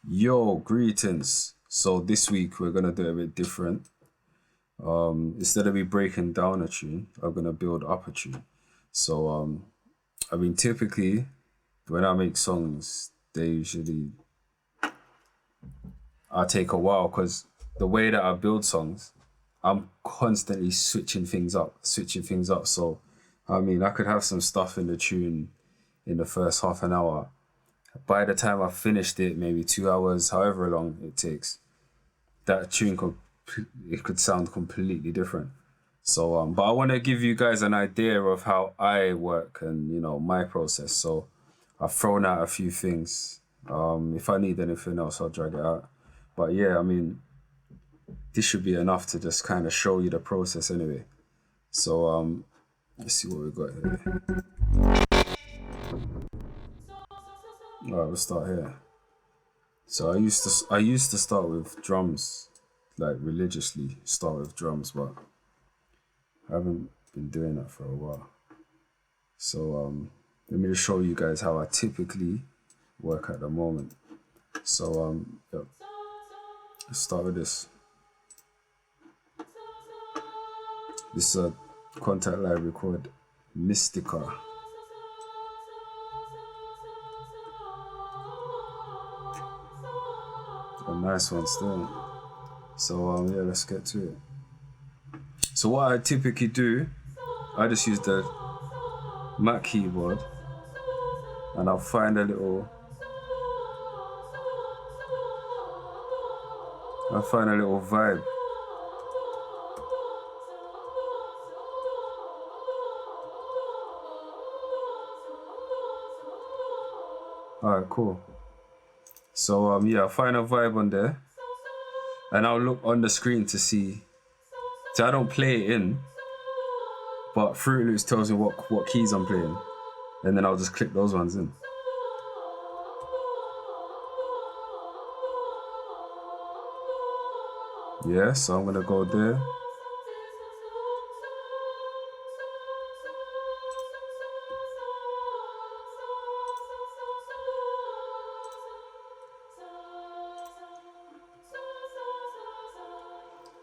Yo, greetings. So this week we're gonna do it a bit different. Instead of me breaking down a tune, I'm gonna build up a tune. So I mean typically when I make songs, they usually I take a while because the way that I build songs, I'm constantly switching things up. So I mean I could have some stuff in the tune in the first half an hour. By the time I finished it, maybe 2 hours, however long it takes, that tune could sound completely different. So but I want to give you guys an idea of how I work and my process. So I've thrown out a few things. If I need anything else, I'll drag it out. But yeah, I mean, this should be enough to just kind of show you the process anyway. So let's see what we got here. All right, we'll start here. So I used to start with drums, like religiously start with drums, but I haven't been doing that for a while. So let me just show you guys how I typically work at the moment. So yeah, let's start with this. This is a Contact Live record, Mystica. A nice one still. So yeah, let's get to it. So what I typically do, I just use the Mac keyboard and I'll find a little vibe. Alright, cool. So yeah, I'll find a vibe on there and I'll look on the screen to see. So I don't play it in, but Fruit Loops tells me what keys I'm playing, and then I'll just click those ones in. Yeah, so I'm gonna go there.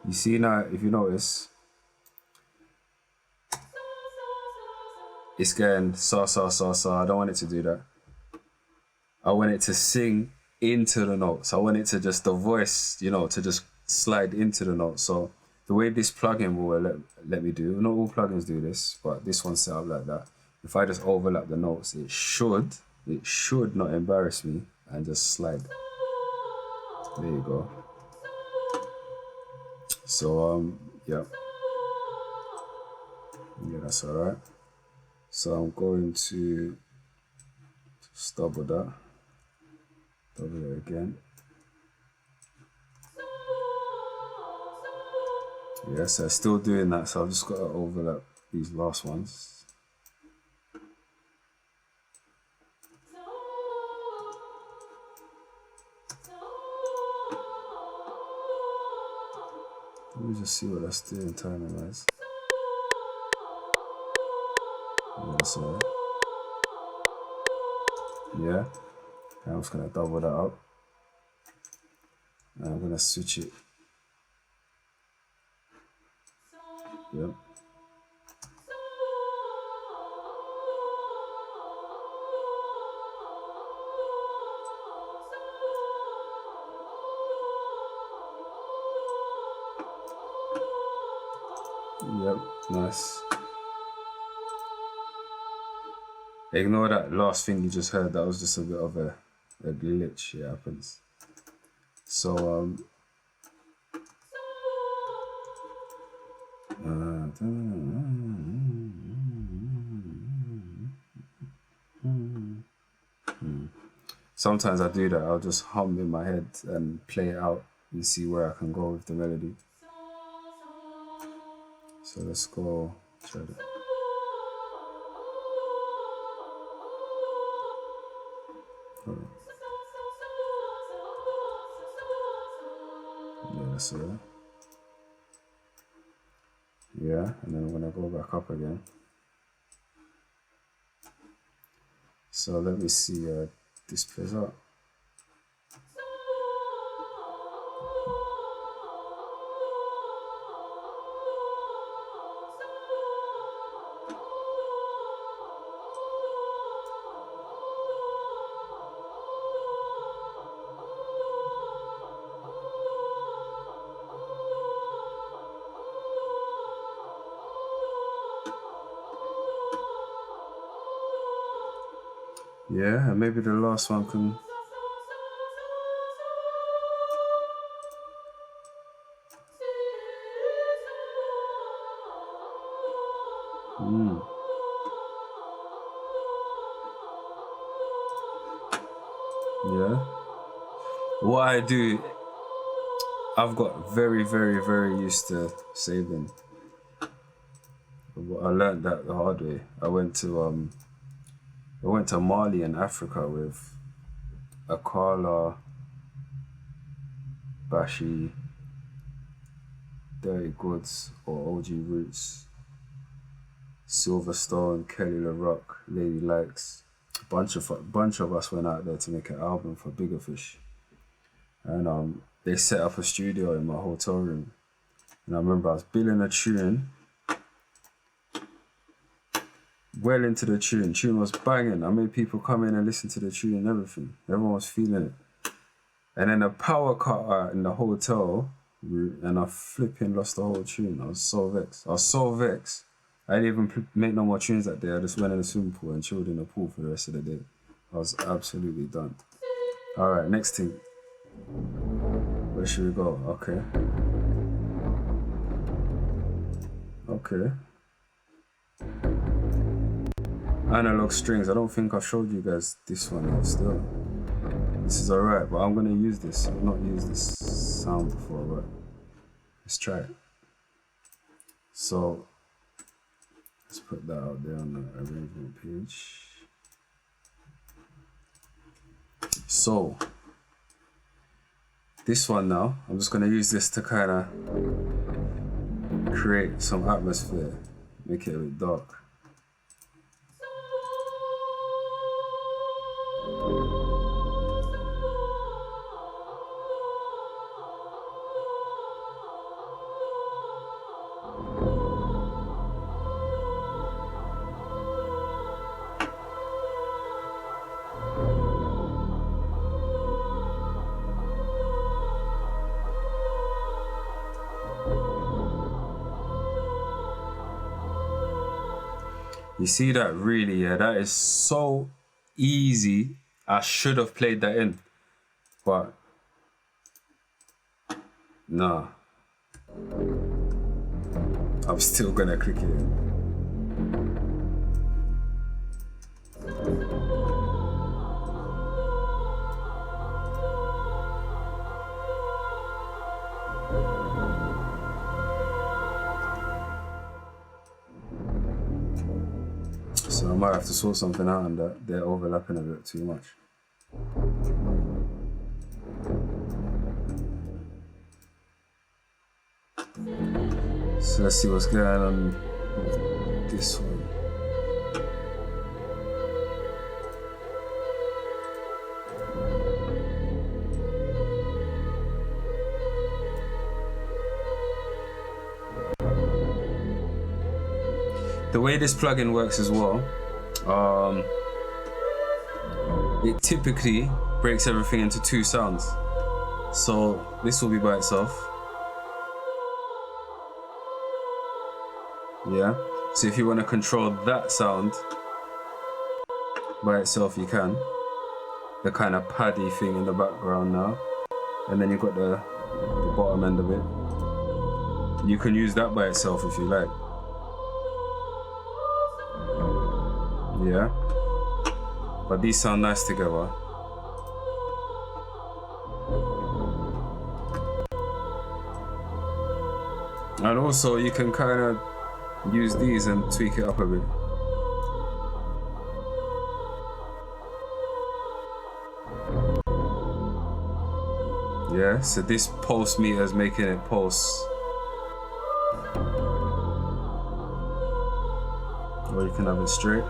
You see now, if you notice, it's going sa sa sa sa. I don't want it to do that. I want it to sing into the notes. I want it to just the voice, to just slide into the notes. So the way this plugin will let me do, not all plugins do this, but this one's set up like that. If I just overlap the notes, it should not embarrass me and just slide. There you go. So yeah, that's all right. So I'm going to just double that again. Yes, I'm still doing that, so I've just got to overlap these last ones. Let me just see what that's doing timing wise. Yeah, that's all right. Yeah, and I'm just gonna double that up. And I'm gonna switch it. Yep. Yep, nice. Ignore that last thing you just heard, that was just a bit of a glitch, it happens. So sometimes I do that, I'll just hum in my head and play it out and see where I can go with the melody. So let's go try that. Yeah, that's it. Yeah, and then I'm gonna go back up again. So let me see this plays out. Yeah, and maybe the last one can. Yeah. What I do, I've got very, very, very used to saving. I learned that the hard way. I went to Mali in Africa with Akala, Bashi, Dirty Goods or OG Roots, Silverstone, Kelly LaRock, Lady Likes. Bunch of us went out there to make an album for Bigger Fish, and they set up a studio in my hotel room. And I remember I was billing a tune, well into the tune. Tune was banging. I made people come in and listen to the tune and everything. Everyone was feeling it. And then a power cut out in the hotel room, and I flipping lost the whole tune. I was so vexed. I didn't even make no more tunes that day. I just went in the swimming pool and chilled in the pool for the rest of the day. I was absolutely done. All right, next thing. Where should we go? Okay. Analog strings. I don't think I showed you guys this one yet still. This is alright, but I'm gonna use this. I've not used this sound before, but let's try it. So let's put that out there on the arrangement page. So this one now, I'm just gonna use this to kind of create some atmosphere, make it a bit dark. You see that really, yeah, that is so easy. I should have played that in, but nah. I'm still gonna click it in. So I might have to sort something out on that. They're overlapping a bit too much. So let's see what's going on with this one. The way this plugin works as well, it typically breaks everything into two sounds. So this will be by itself. Yeah. So if you want to control that sound by itself, you can. The kind of paddy thing in the background now. And then you've got the bottom end of it. You can use that by itself if you like. Yeah, but these sound nice together. And also you can kind of use these and tweak it up a bit. Yeah, so this pulse meter is making it pulse. Or you can have it straight.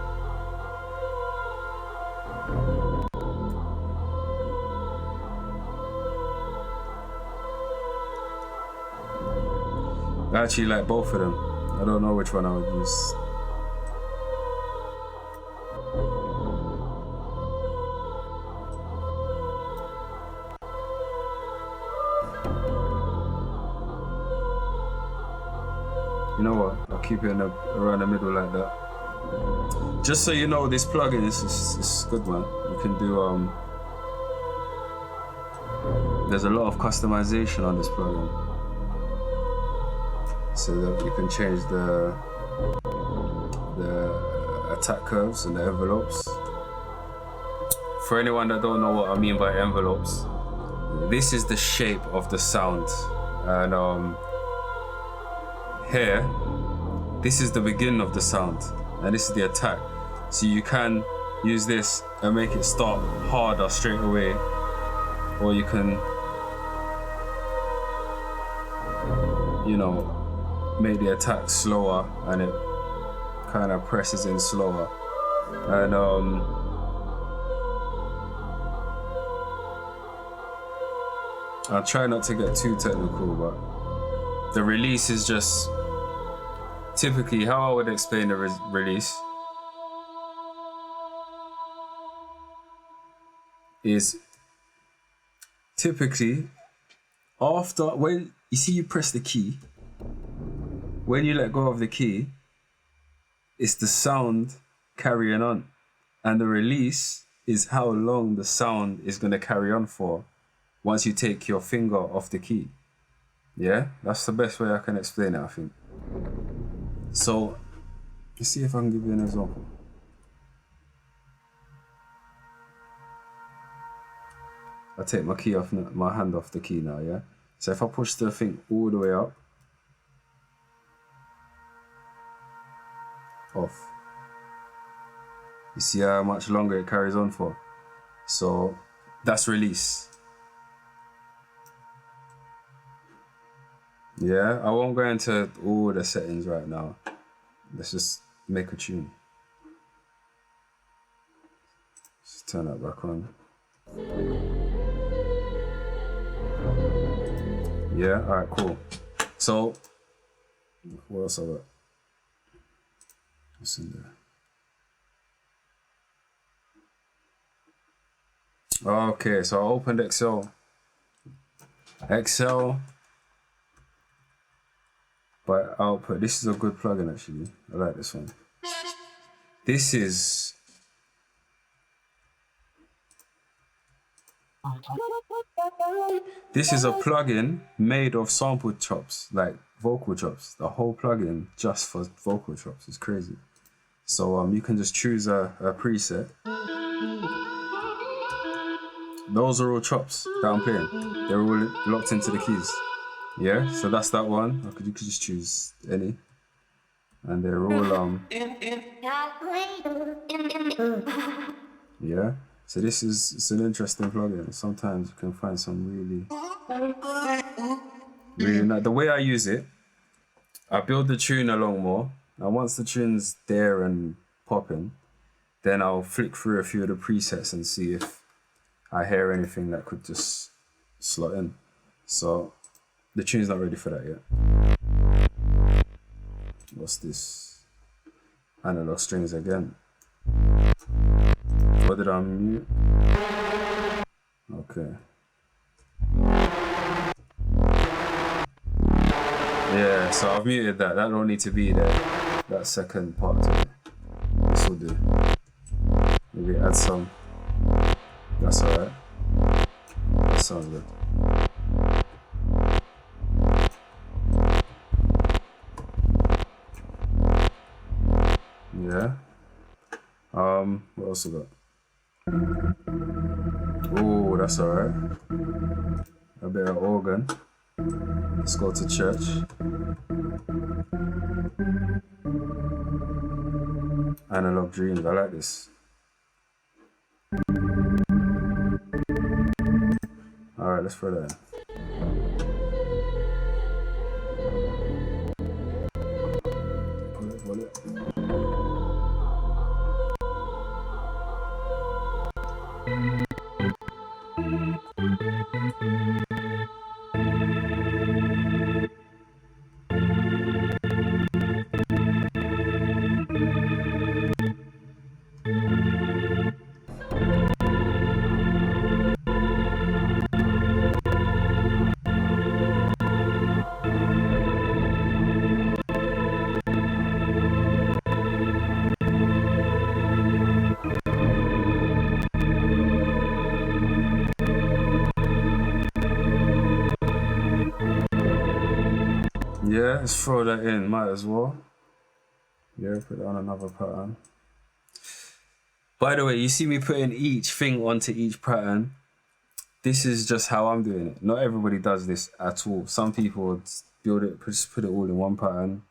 I actually like both of them. I don't know which one I would use. You know what? I'll keep it around the middle like that. Just so you know, this plugin is good, man. You can do there's a lot of customization on this plugin, so that you can change the attack curves and the envelopes. For anyone that don't know what I mean by envelopes, this is the shape of the sound, and here, this is the beginning of the sound, and this is the attack. So you can use this and make it start harder straight away, or you can, you know, make the attack slower and it kind of presses in slower. And I'll try not to get too technical, but the release is just typically how I would explain the release is typically after, when you see you press the key, when you let go of the key, it's the sound carrying on, and the release is how long the sound is going to carry on for once you take your finger off the key. Yeah, that's the best way I can explain it, I think. So let's see if I can give you an example. I take my key off, my hand off the key now, yeah? So if I push the thing all the way up, off, you see how much longer it carries on for? So that's release. Yeah, I won't go into all the settings right now. Let's just make a tune. Just turn that back on. Yeah, alright, cool. So, what else I got? What's in there? Okay, so I opened Excel. By output. This is a good plugin actually. I like this one. This is a plugin made of sample chops, like vocal chops. The whole plugin just for vocal chops. It's crazy. So you can just choose a preset. Those are all chops that I'm playing. They're all locked into the keys. Yeah, so that's that one. You could just choose any, and they're all yeah. So it's an interesting plugin. Sometimes you can find some really nice. The way I use it, I build the tune along more, and once the tune's there and popping, then I'll flick through a few of the presets and see if I hear anything that could just slot in. So the tune's not ready for that yet. What's this? Analog strings again. What did I mute? Okay. Yeah, so I've muted that. That don't need to be there. That second part to it. This will do. Maybe add some. That's alright. That sounds good. Yeah. What else we got? Oh, that's alright. A bit of organ. Let's go to church. Analog Dreams, I like this. Alright, let's throw that in. Pull it. Yeah, let's throw that in, might as well. Yeah, put it on another pattern. By the way, you see me putting each thing onto each pattern. This is just how I'm doing it. Not everybody does this at all. Some people build it, just put it all in one pattern.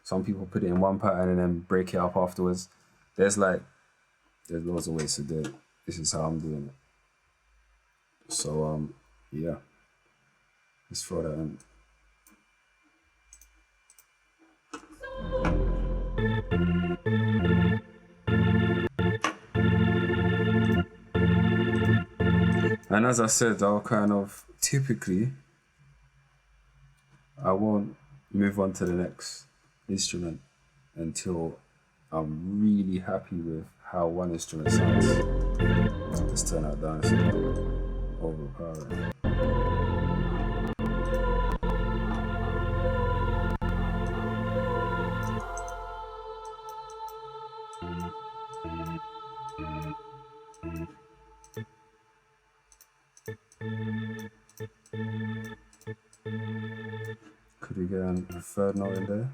Some people put it in one pattern and then break it up afterwards. There's loads of ways to do it. This is how I'm doing it. So, yeah. Let's throw that in. And as I said, I'll kind of typically, I won't move on to the next instrument until I'm really happy with how one instrument sounds. Let's turn that down so it's not overpowering. Could we get a third note in there?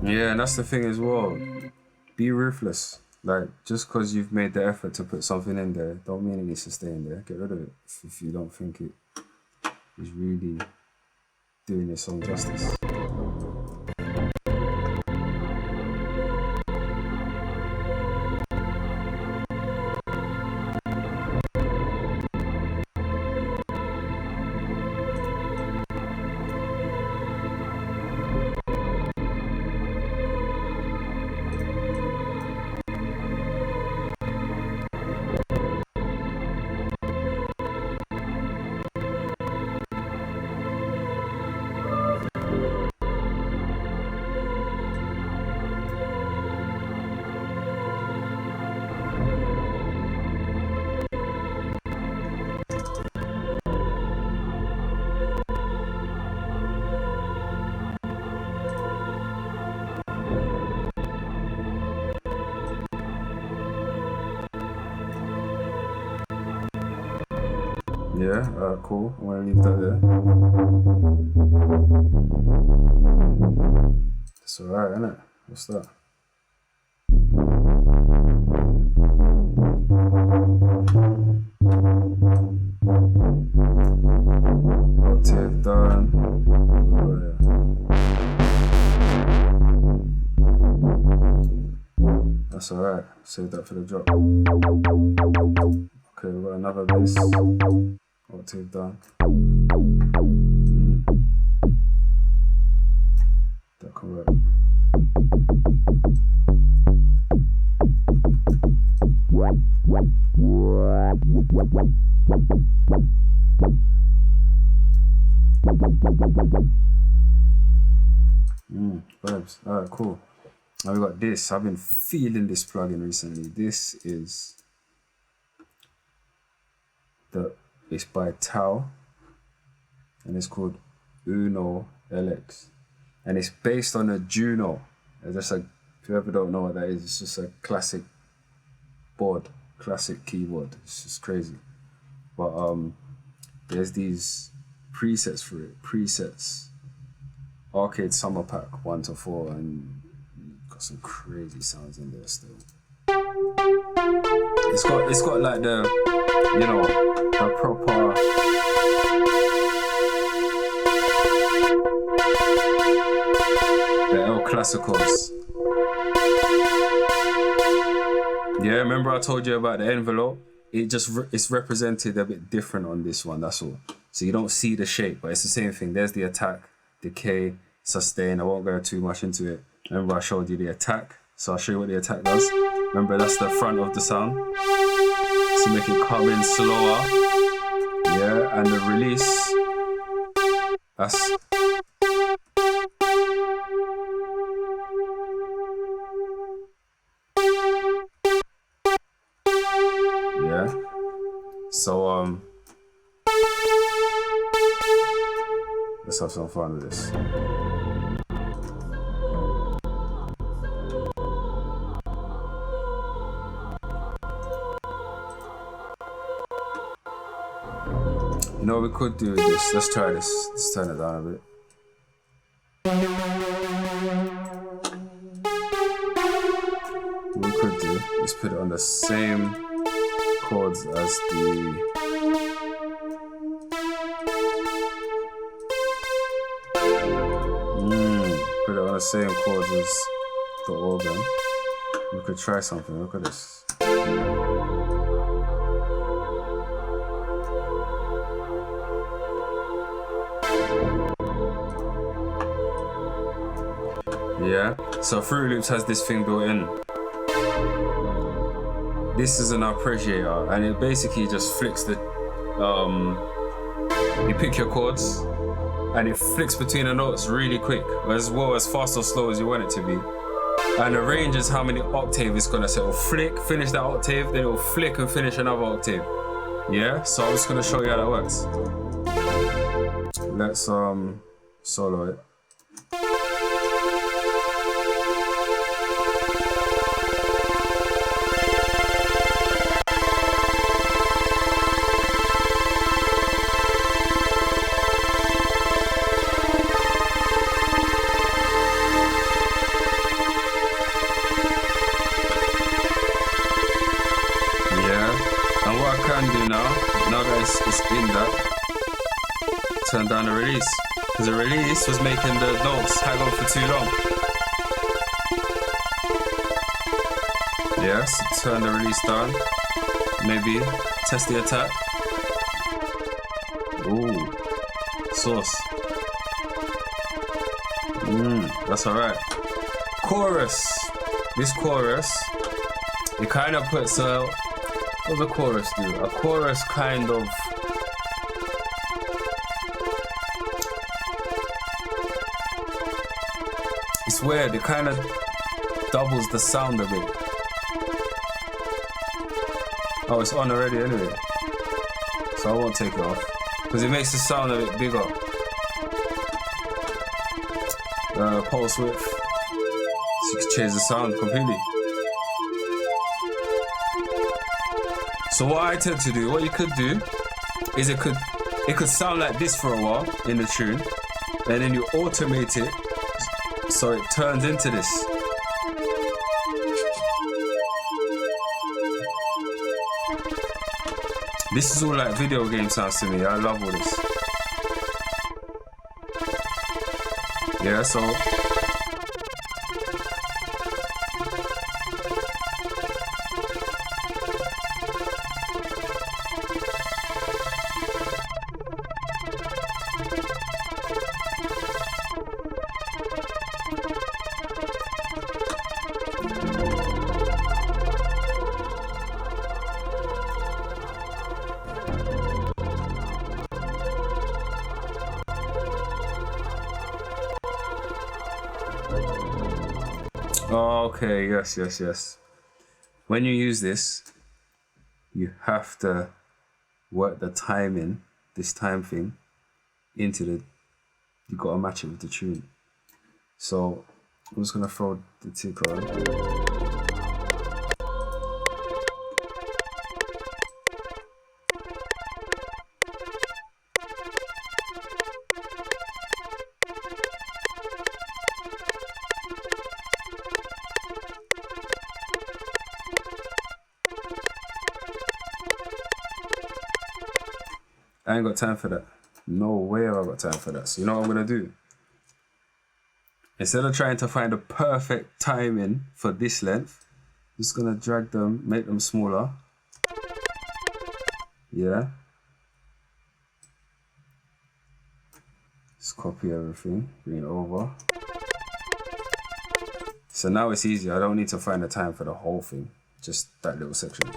Yeah, and that's the thing as well. Be ruthless. Like, just because you've made the effort to put something in there, don't mean it needs to stay in there. Get rid of it if you don't think it is really doing your song justice. Yeah, cool. I'm gonna leave that there. That's alright, isn't it? What's that? Octave done. Oh, yeah. That's alright. Save that for the drop. Okay, we've got another bass. Octave done. That can work. Vibes. Alright, cool. Now we got this. I've been feeling this plugin recently. This is it's by Tao and it's called Uno LX and it's based on a Juno. It's just like, if you ever don't know what that is, it's just a classic board, classic keyboard. It's just crazy. But there's these presets for it. Presets, Arcade Summer Pack 1 to 4, and got some crazy sounds in there still. It's got like the, you know, the proper the El Clasicos. Yeah, remember I told you about the envelope? It's represented a bit different on this one, that's all. So you don't see the shape, but it's the same thing. There's the attack, decay, sustain. I won't go too much into it. Remember I showed you the attack, so I'll show you what the attack does. Remember, that's the front of the sound. So make it come in slower. Yeah, and the release That's yeah. So let's have some fun with this. You know what we could do with this? Let's try this. Let's turn it down a bit. What we could do is put it on the same chords as the put it on the same chords as the organ. We could try something. Look at this. Yeah, so Fruity Loops has this thing built in. This is an arpeggiator, and it basically just flicks the you pick your chords and it flicks between the notes really quick, as well as fast or slow as you want it to be, and arranges how many octaves it's gonna say. It'll flick, finish that octave, then it'll flick and finish another octave. Yeah, so I'm just gonna show you how that works. Let's solo it. Now that it's in that, turn down the release, because the release was making the notes hang on for too long. Yeah, so turn the release down, maybe test the attack. Ooh, sauce. That's alright. Chorus. This chorus, it kind of puts a... What does a chorus do? A chorus kind of... It's weird, it kind of doubles the sound a bit. Oh, it's on already anyway. So I won't take it off, because it makes the sound a bit bigger. Pulse width. So you can change the sound completely. So what I tend to do, what you could do, is it could sound like this for a while in the tune, and then you automate it so it turns into this. This is all like video game sounds to me. I love all this. Yeah, so okay, yes. When you use this, you have to work the timing, this time thing, into the... You gotta match it with the tune. So I'm just gonna throw the ticker on. I ain't got time for that. No way have I got time for that. So you know what I'm gonna do? Instead of trying to find the perfect timing for this length, I'm just gonna drag them, make them smaller. Yeah. Just copy everything, bring it over. So now it's easy. I don't need to find the time for the whole thing, just that little section.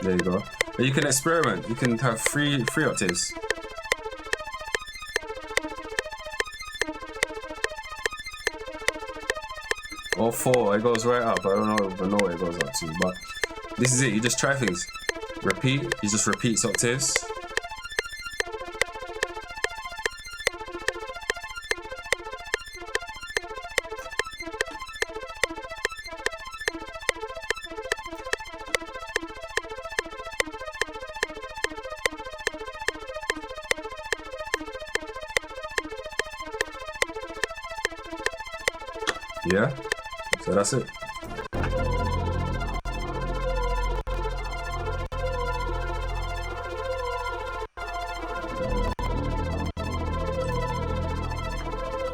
There you go. But you can experiment. You can have three octaves. Or 4, it goes right up. I don't even know what it goes up to, but this is it. You just try things. Repeat. He just repeats octaves. Yeah, so that's it.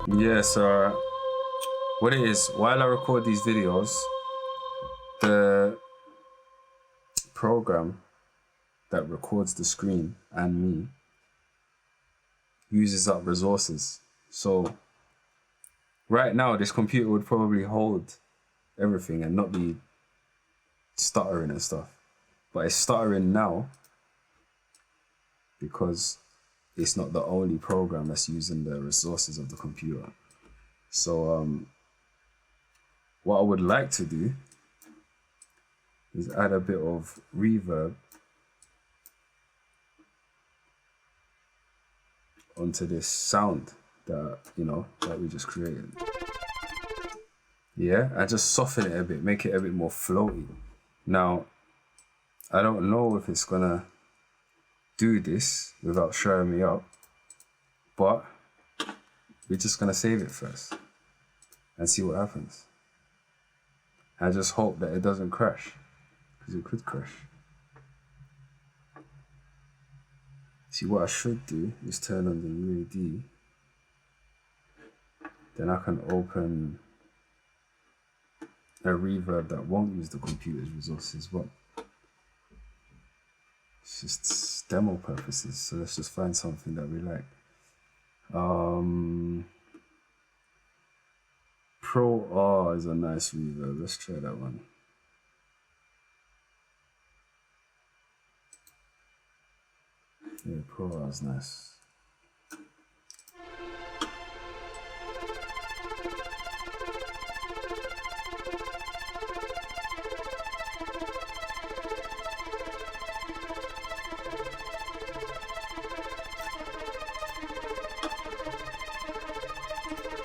Yeah, so what it is, while I record these videos, the program that records the screen and me uses up resources. So right now, this computer would probably hold everything and not be stuttering and stuff. But it's stuttering now because it's not the only program that's using the resources of the computer. So what I would like to do is add a bit of reverb onto this sound that, you know, that we just created. Yeah, and just soften it a bit, make it a bit more floaty. Now, I don't know if it's gonna do this without showing me up, but we're just gonna save it first and see what happens. I just hope that it doesn't crash, because it could crash. See, what I should do is turn on the UAD. Then I can open a reverb that won't use the computer's resources, but it's just demo purposes. So let's just find something that we like. Pro R is a nice reverb. Let's try that one. Yeah, Pro R is nice.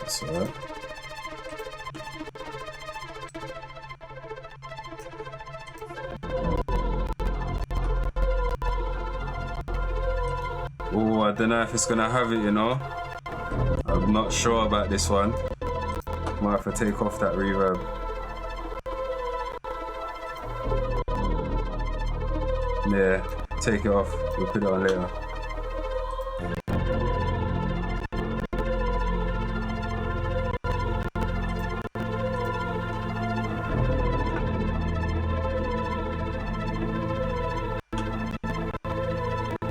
That's alright. Oh, I don't know if it's gonna have it, you know. I'm not sure about this one. Might have to take off that reverb. Yeah, take it off. We'll put it on later.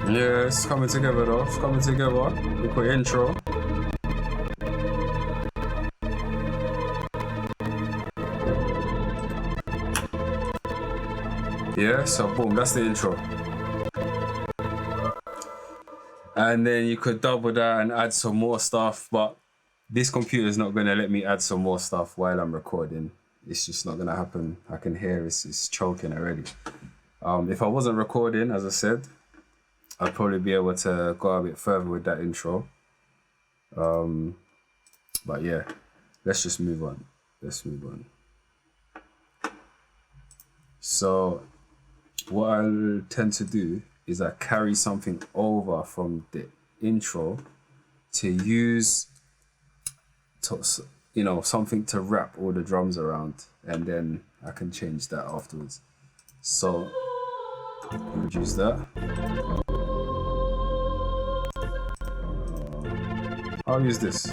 Yeah, it's coming together though. It's coming together. We put intro. Yeah, so boom, that's the intro. And then you could double that and add some more stuff, but this computer is not going to let me add some more stuff while I'm recording. It's just not going to happen. I can hear it's choking already. If I wasn't recording, as I said, I'd probably be able to go a bit further with that intro. But yeah, let's just move on. Let's move on. So what I'll tend to do is I carry something over from the intro to use, you know, something to wrap all the drums around, and then I can change that afterwards. So reduce that. I'll use this.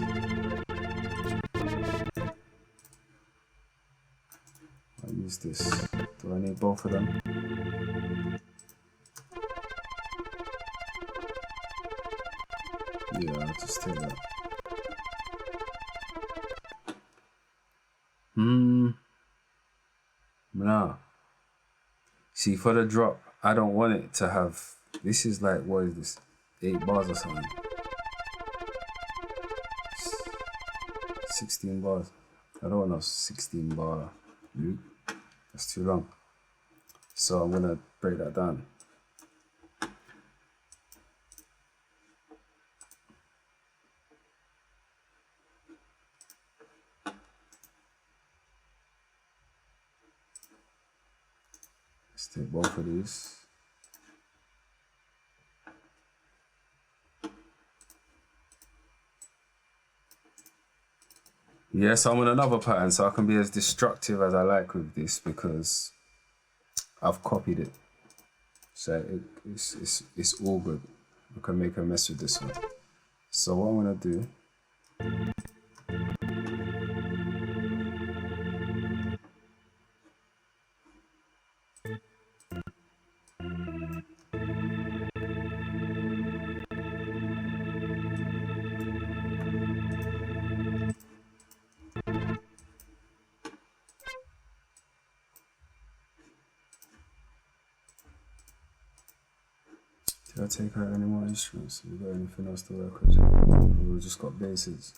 I'll use this. Do I need both of them? Yeah, I'll just take that. Nah. See, for the drop, I don't want it to have. This is like, what is this? 8 bars or something. 16 bars. I don't want no 16 bar loop. That's too long. So I'm gonna break that down. Let's take both of these. Yes, I'm on another pattern, so I can be as destructive as I like with this because I've copied it. So it's all good. I can make a mess with this one. So what I'm gonna do. Did I take out any more instruments? Have we got anything else to work with? We've just got basses.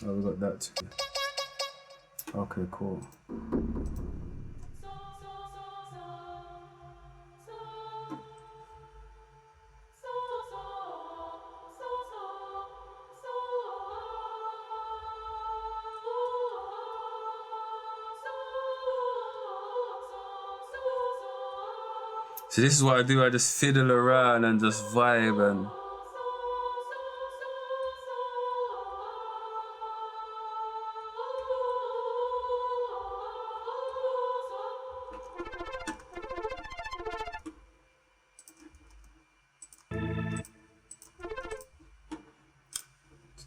Oh, we got that too. Okay, cool. So this is what I do. I just fiddle around and just vibe and.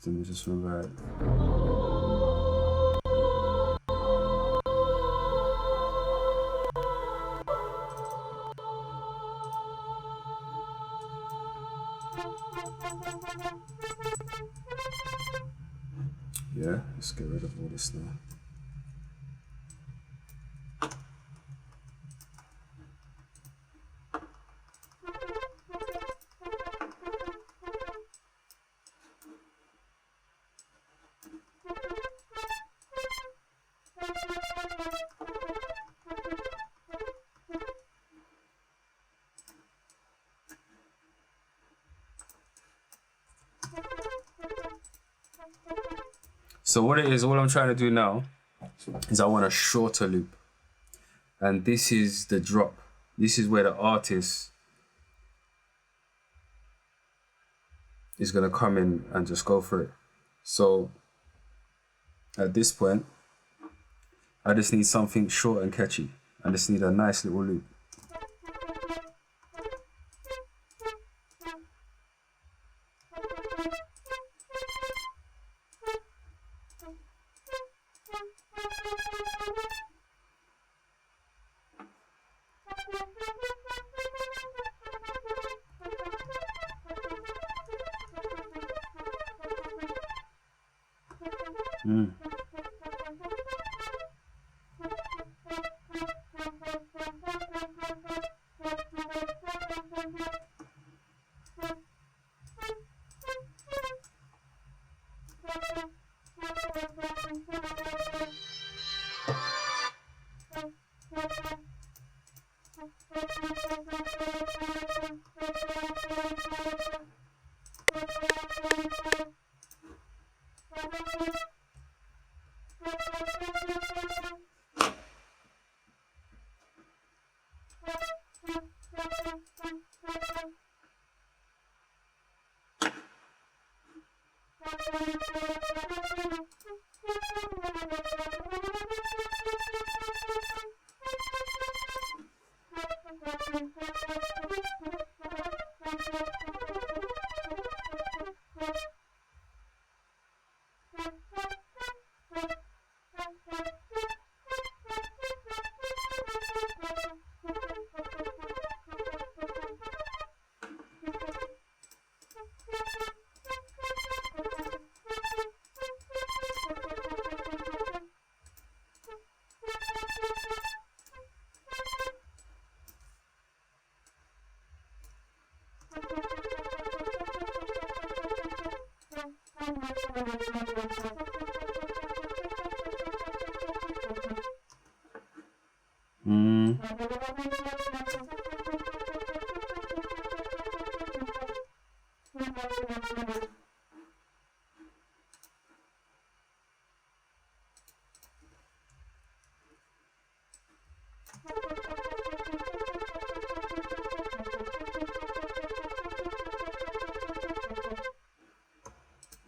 Let me just remember it. Yeah, let's get rid of all this now. So what it is, all I'm trying to do now is I want a shorter loop. And this is the drop. This is where the artist is going to come in and just go for it. So at this point, I just need something short and catchy. I just need a nice little loop.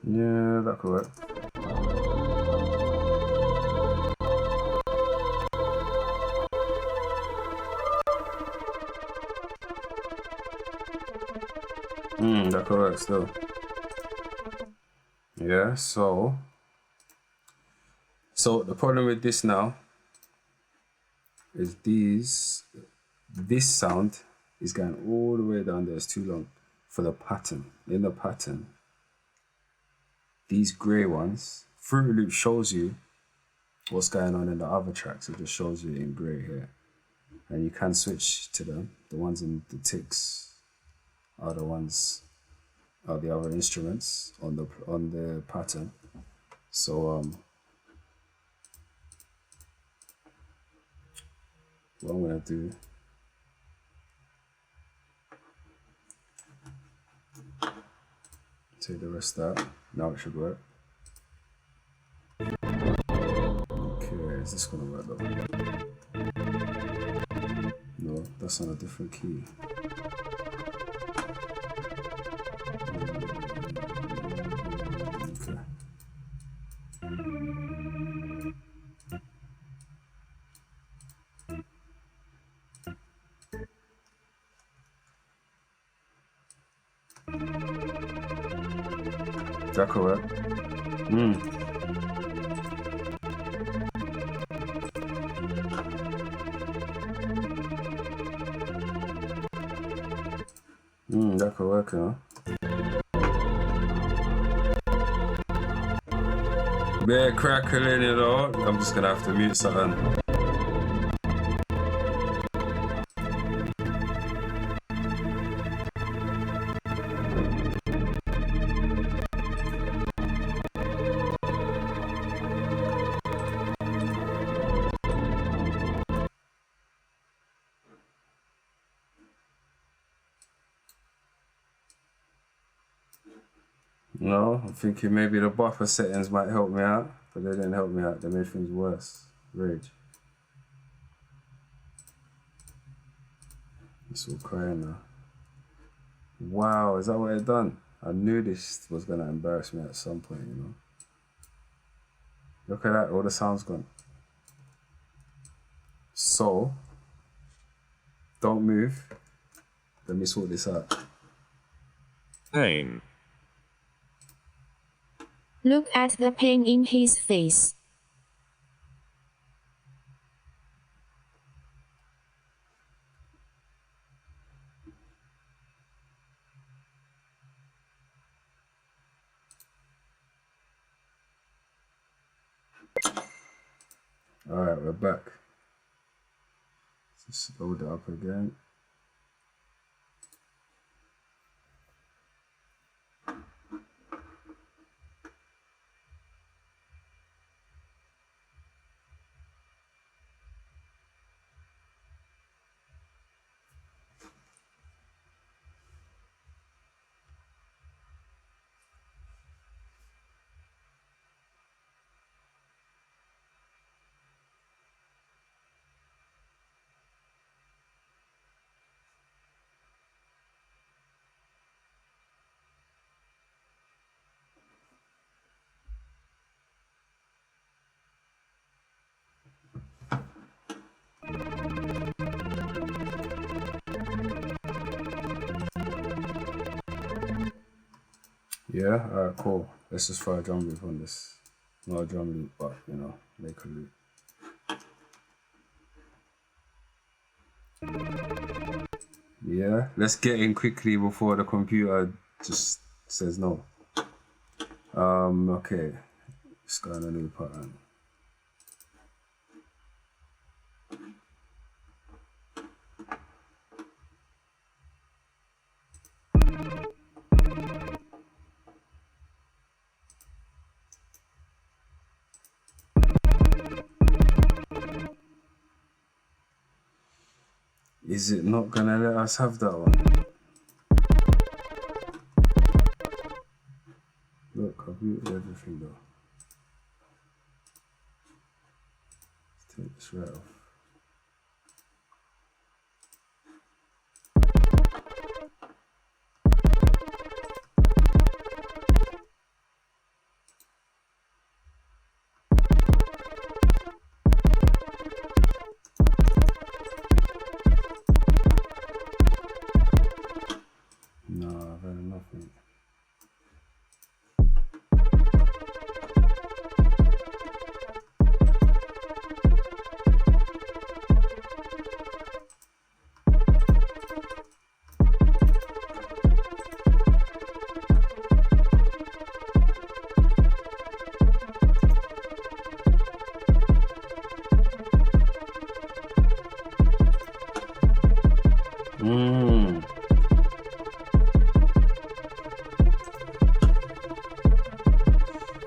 Yeah, that could work. That could work still. Yeah, so the problem with this now is this sound is going all the way down there. It's too long for the pattern. In the pattern, these grey ones, Fruit Loop shows you what's going on in the other tracks. It just shows you in grey here. And you can switch to them. The ones in the ticks are the other instruments on the pattern. So what I'm gonna do, take the rest out. Now it should work. Okay, is this gonna work though? No, that's on a different key. Okay. That could work. That could work, huh? Bear crackling it all. I'm just gonna have to mute something. No, I'm thinking maybe the buffer settings might help me out, but they didn't help me out. They made things worse. Rage. It's all crying now. Wow, is that what it done? I knew this was gonna embarrass me at some point, you know. Look at that, all the sound's gone. So, don't move. Let me sort this out. Pain. Look at the pain in his face. Alright, we're back. Just load it up again. Yeah, alright, cool. Let's just throw a drum loop on this. Not a drum loop, but you know, make a loop. Yeah, let's get in quickly before the computer just says no. Okay. Let's go on a new pattern. Is it not gonna let us have that one? Look, I've muted everything though. Let's take this right off. No, I've had enough, mate.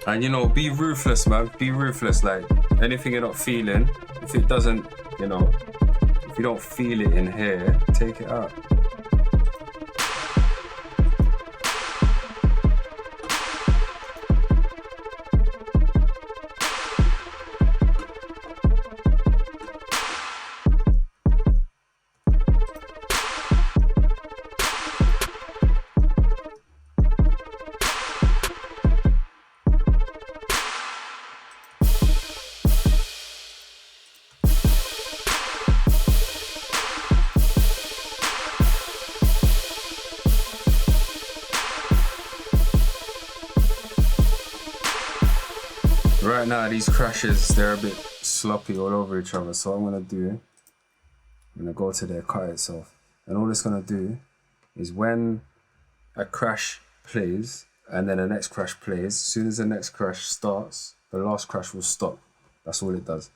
And you know, be ruthless, man. Be ruthless. Like anything you're not feeling, if it doesn't, you know, if you don't feel it in here, take it out. Right now, these crashes, they're a bit sloppy all over each other. So what I'm gonna do, I'm gonna go to their cut itself. And all it's gonna do is when a crash plays and then the next crash plays, as soon as the next crash starts, the last crash will stop. That's all it does.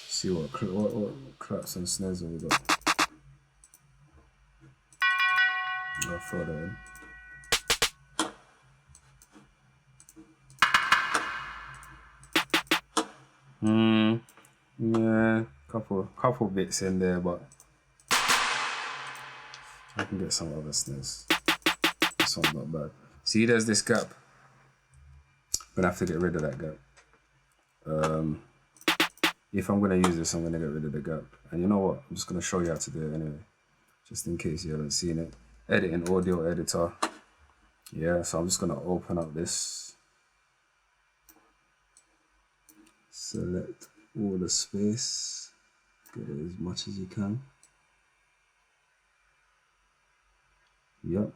See what claps and snares have we got. I'll throw that in. Yeah, couple bits in there, but I can get some other snares. This one's not bad. See, there's this gap. I'm gonna have to get rid of that gap. If I'm gonna use this, I'm gonna get rid of the gap. And you know what? I'm just gonna show you how to do it anyway, just in case you haven't seen it. Editing audio editor. Yeah, so I'm just gonna open up this. Select all the space. Get it as much as you can. Yep.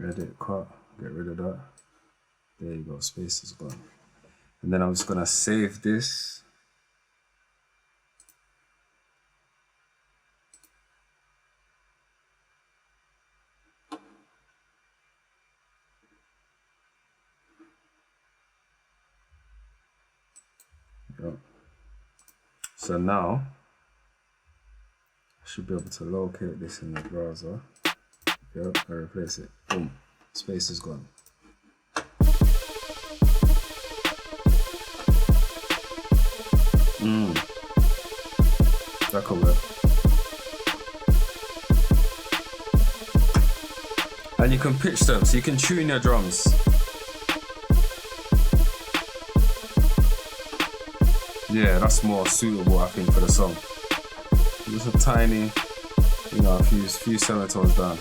Edit, cut, get rid of that. There you go, space is gone. And then I'm just gonna save this. Yep. So now I should be able to locate this in the browser. Yep, I replace it. Boom. Space is gone. That could work. And you can pitch them, so you can tune your drums. Yeah, that's more suitable, I think, for the song. Just a tiny, you know, a few semitones down.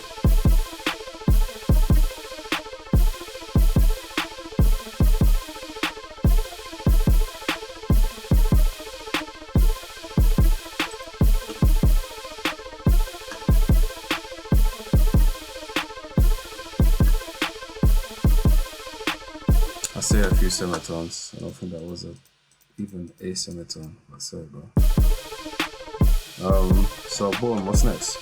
I say a few semitones. I don't think that was even a semitone. That's it, bro. So boom, what's next?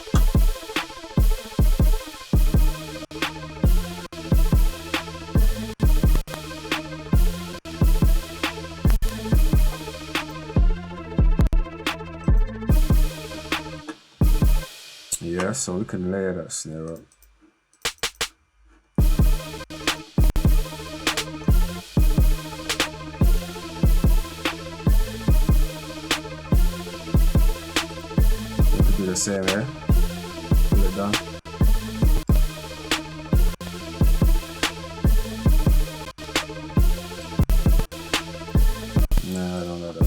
so we can layer that snare up. We could do the same here. Pull it down. Nah, I don't know that.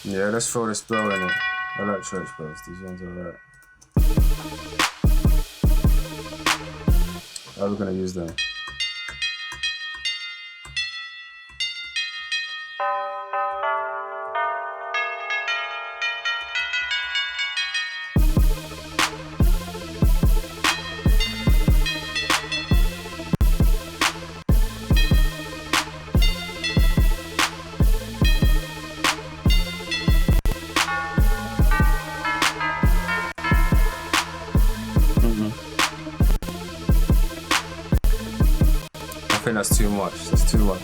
Yeah, let's throw this bell in it. I like church bells, these ones are alright. How are we gonna use them? I think that's too much. That's too much.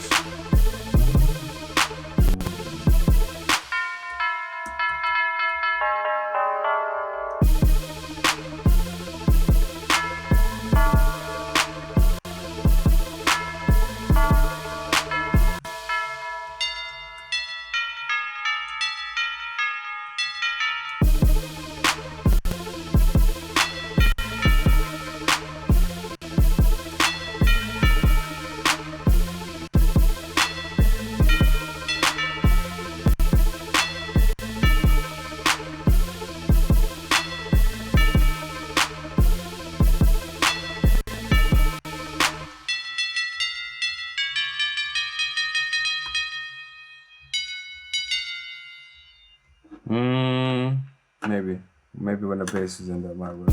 Maybe when the bass is in, that might work.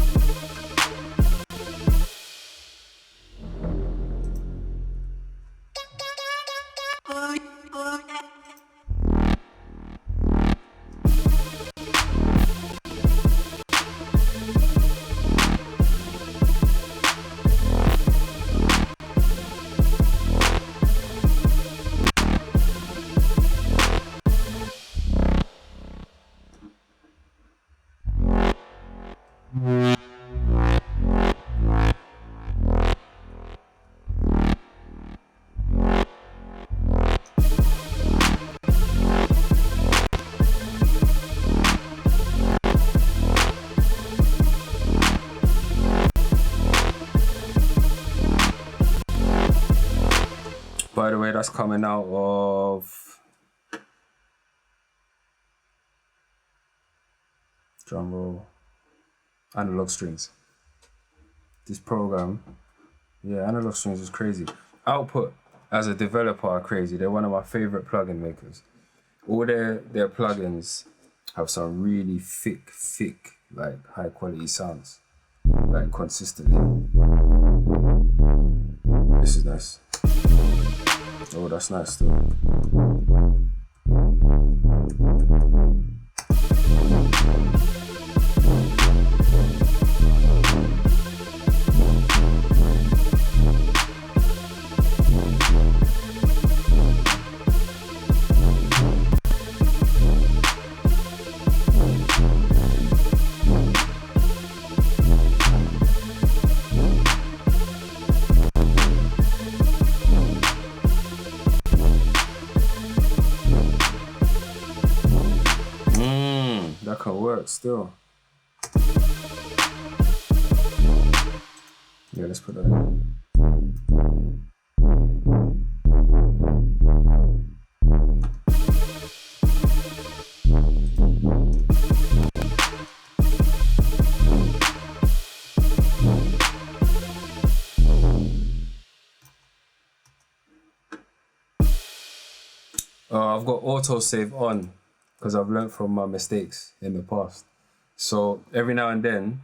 By the way, that's coming out of drum roll, analog strings. This program, yeah, analog strings is crazy. Output as a developer are crazy. They're one of my favorite plugin makers. All their plugins have some really thick, like high quality sounds, like consistently. This is nice. Oh, that's nice too. That can work still. Yeah, let's put that in. I've got autosave on because I've learned from my mistakes in the past. So every now and then,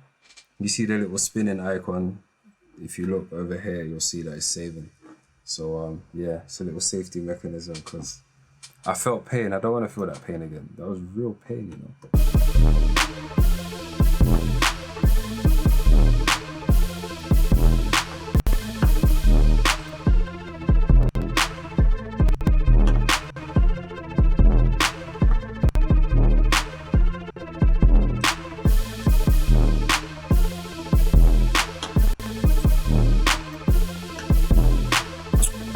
you see the little spinning icon. If you look over here, you'll see that it's saving. So yeah, it's a little safety mechanism because I felt pain. I don't want to feel that pain again. That was real pain, you know.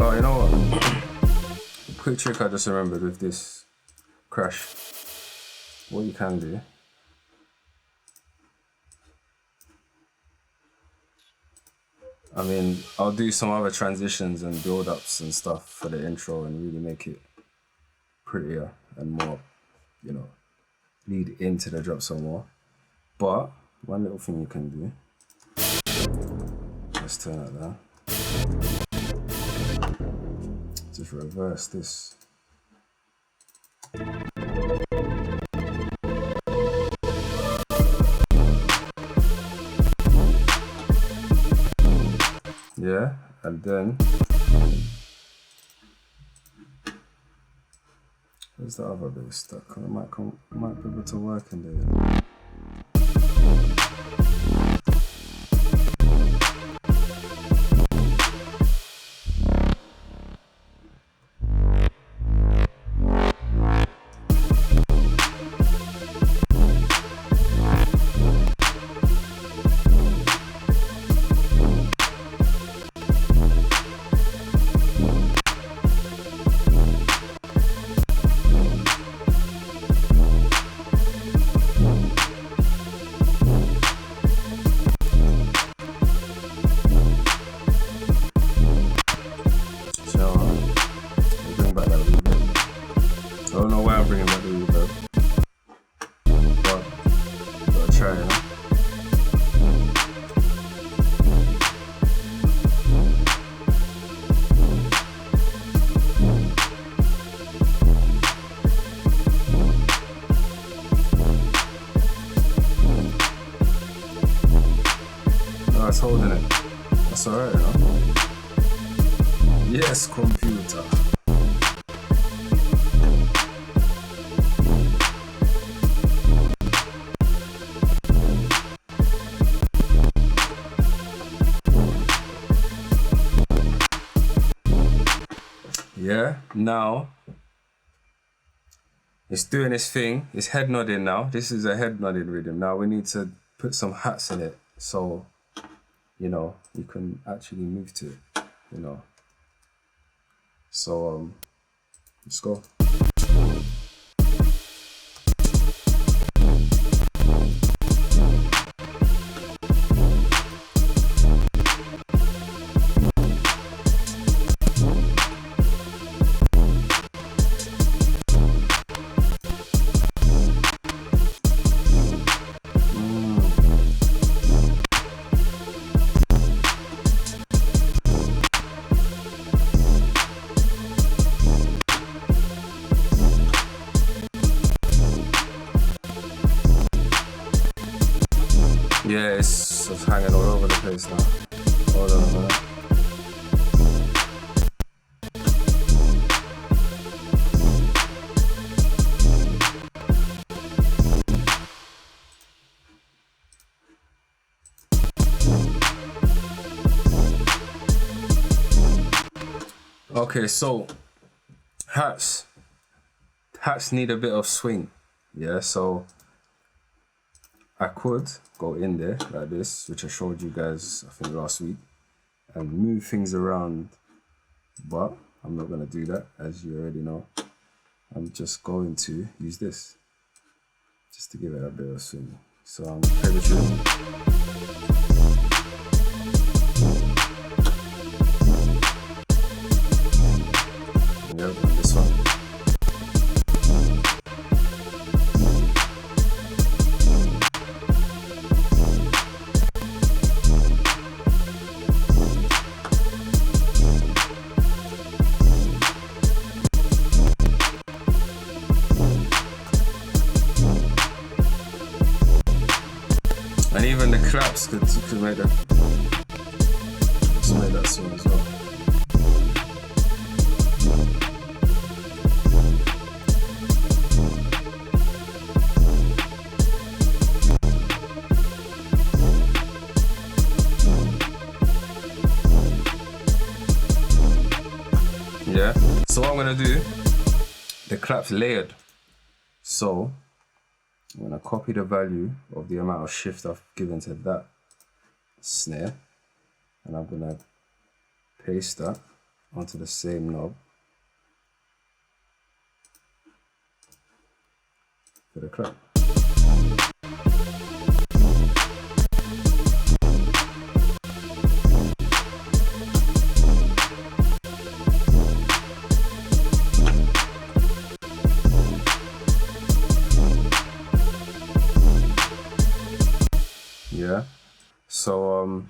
Oh, you know what? Quick trick I just remembered with this crash. What you can do. I mean, I'll do some other transitions and build-ups and stuff for the intro and really make it prettier and more, you know, lead into the drop some more. But one little thing you can do. Let's turn that down. Just reverse this. Yeah, and then where's the other bit stuck? It might be able to work in there. I don't know why I'm bringing back the reverb, but gotta try it. No, it's holding it. That's alright, you know? Yes, computer. Yeah, now it's doing its thing. It's head nodding now. This is a head nodding rhythm. Now we need to put some hats in it so, you know, you can actually move to it, you know. So, let's go. Yeah, it's just hanging all over the place now. Hold on a minute. Okay, so hats need a bit of swing. Yeah, so I could go in there like this, which I showed you guys, I think last week, and move things around, but I'm not gonna do that, as you already know. I'm just going to use this, just to give it a bit of swing. So I'm play the tune. Yep, and this one. And even the claps could make that, swing as well. So what I'm gonna do, the clap's layered. So I'm gonna copy the value of the amount of shift I've given to that snare, and I'm gonna paste that onto the same knob for the clap. Yeah, so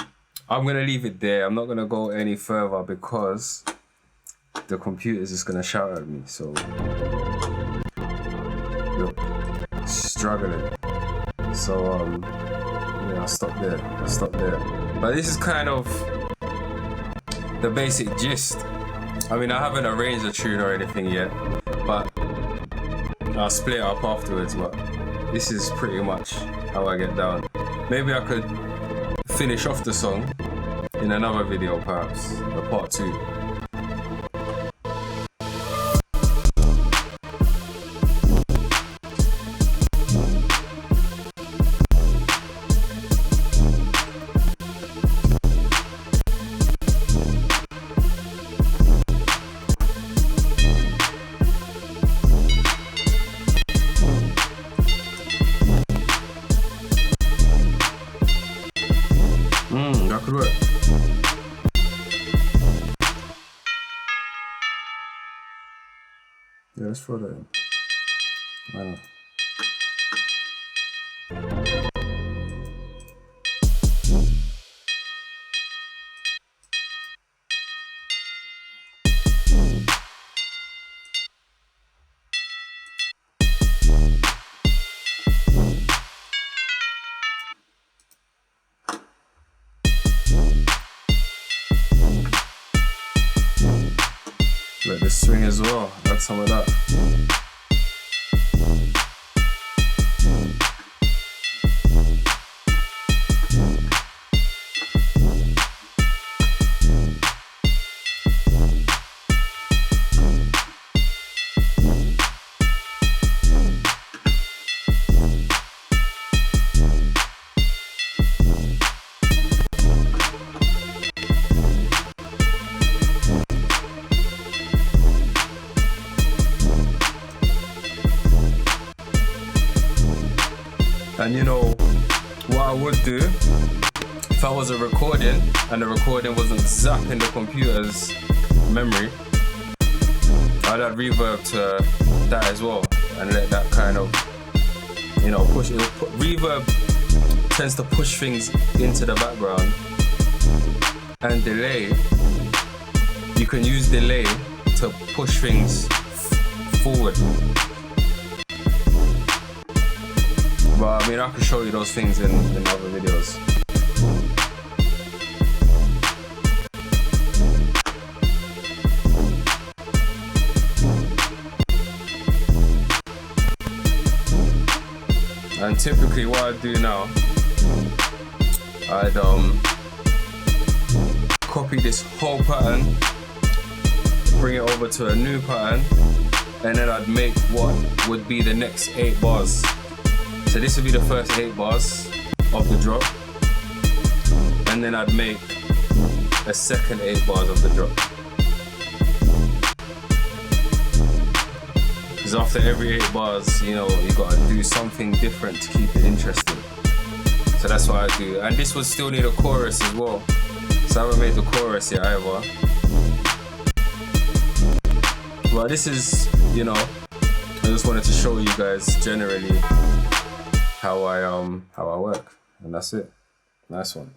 I'm gonna leave it there. I'm not gonna go any further because the computer's just gonna shout at me. So look, struggling. So yeah, I'll stop there. But this is kind of the basic gist. I mean, I haven't arranged a tune or anything yet, but I'll split it up afterwards. But this is pretty much how I get down. Maybe I could finish off the song in another video, perhaps a part 2. That could work. Yeah, let's throw that in. Why not? Let this swing as well. Add some of that. And you know what I would do if I was a recording and the recording wasn't zapping the computer's memory, I'd add reverb to that as well and let that kind of, you know, push it. Reverb tends to push things into the background, and delay, you can use delay to push things forward. But I mean, I can show you those things in other videos. And typically what I do now, I'd copy this whole pattern, bring it over to a new pattern, and then I'd make what would be the next 8 bars. So this would be the first 8 bars of the drop, and then I'd make a second 8 bars of the drop. Because after every 8 bars, you know, you gotta do something different to keep it interesting. So that's what I do. And this would still need a chorus as well. So I haven't made the chorus yet either. But this is, you know, I just wanted to show you guys generally how I work, and that's it. Nice one.